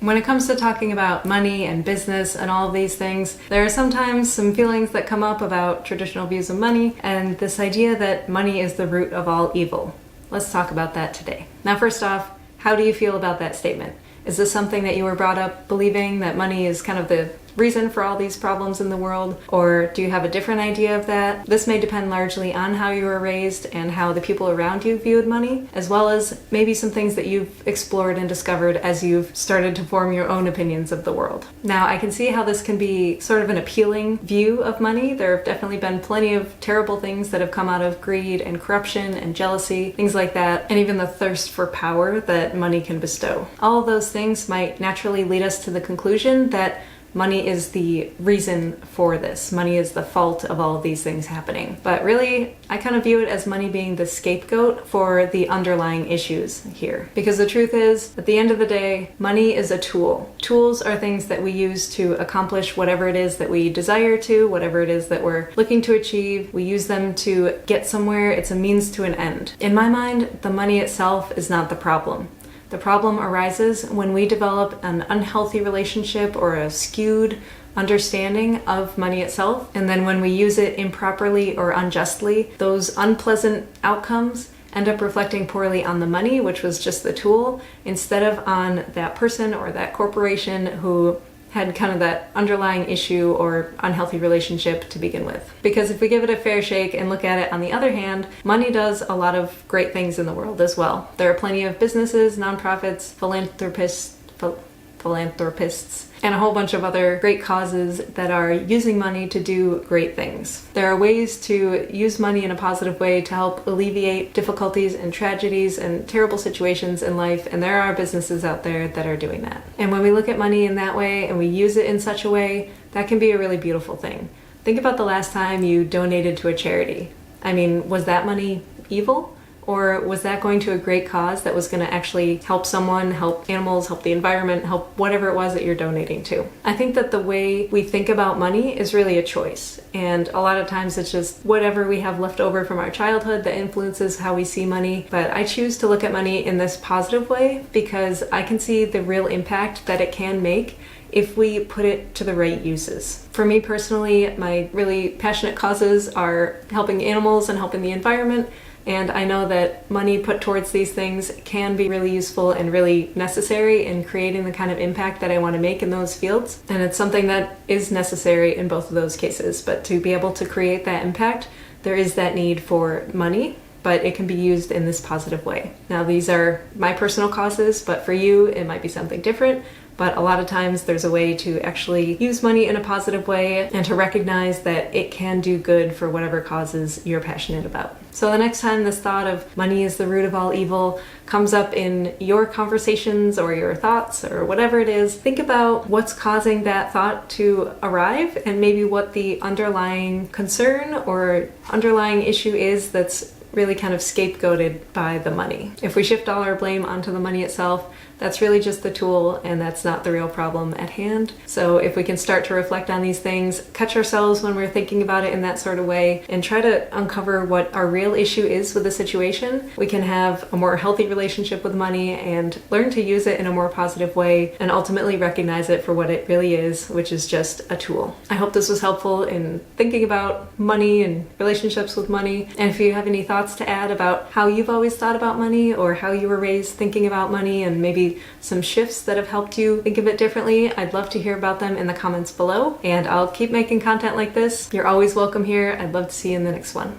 When it comes to talking about money and business and all of these things, there are sometimes some feelings that come up about traditional views of money and this idea that money is the root of all evil. Let's talk about that today. Now, first off, how do you feel about that statement? Is this something that you were brought up believing, that money is kind of the reason for all these problems in the world? Or do you have a different idea of that? This may depend largely on how you were raised and how the people around you viewed money, as well as maybe some things that you've explored and discovered as you've started to form your own opinions of the world. Now, I can see how this can be sort of an appealing view of money. There have definitely been plenty of terrible things that have come out of greed and corruption and jealousy, things like that, and even the thirst for power that money can bestow. All of those things might naturally lead us to the conclusion that money is the reason for this. Money is the fault of all of these things happening. But really, I kind of view it as money being the scapegoat for the underlying issues here. Because the truth is, at the end of the day, money is a tool. Tools are things that we use to accomplish whatever it is that we desire to, whatever it is that we're looking to achieve. We use them to get somewhere. It's a means to an end. In my mind, the money itself is not the problem. The problem arises when we develop an unhealthy relationship or a skewed understanding of money itself, and then when we use it improperly or unjustly, those unpleasant outcomes end up reflecting poorly on the money, which was just the tool, instead of on that person or that corporation who had kind of that underlying issue or unhealthy relationship to begin with. Because if we give it a fair shake and look at it on the other hand, money does a lot of great things in the world as well. There are plenty of businesses, nonprofits, philanthropists, and a whole bunch of other great causes that are using money to do great things. There are ways to use money in a positive way to help alleviate difficulties and tragedies and terrible situations in life, and there are businesses out there that are doing that. And when we look at money in that way and we use it in such a way, that can be a really beautiful thing. Think about the last time you donated to a charity. I mean, was that money evil? Or was that going to a great cause that was going to actually help someone, help animals, help the environment, help whatever it was that you're donating to? I think that the way we think about money is really a choice. And a lot of times it's just whatever we have left over from our childhood that influences how we see money. But I choose to look at money in this positive way because I can see the real impact that it can make if we put it to the right uses. For me personally, my really passionate causes are helping animals and helping the environment. And I know that money put towards these things can be really useful and really necessary in creating the kind of impact that I want to make in those fields. And it's something that is necessary in both of those cases. But to be able to create that impact, there is that need for money, but it can be used in this positive way. Now, these are my personal causes, but for you, it might be something different. But a lot of times there's a way to actually use money in a positive way and to recognize that it can do good for whatever causes you're passionate about. So the next time this thought of money is the root of all evil comes up in your conversations or your thoughts or whatever it is, think about what's causing that thought to arrive and maybe what the underlying concern or underlying issue is that's really kind of scapegoated by the money. If we shift all our blame onto the money itself, that's really just the tool and that's not the real problem at hand. So if we can start to reflect on these things, catch ourselves when we're thinking about it in that sort of way, and try to uncover what our real issue is with the situation, we can have a more healthy relationship with money and learn to use it in a more positive way and ultimately recognize it for what it really is, which is just a tool. I hope this was helpful in thinking about money and relationships with money. And if you have any thoughts to add about how you've always thought about money or how you were raised thinking about money and maybe some shifts that have helped you think of it differently, I'd love to hear about them in the comments below, and I'll keep making content like this. You're always welcome here. I'd love to see you in the next one.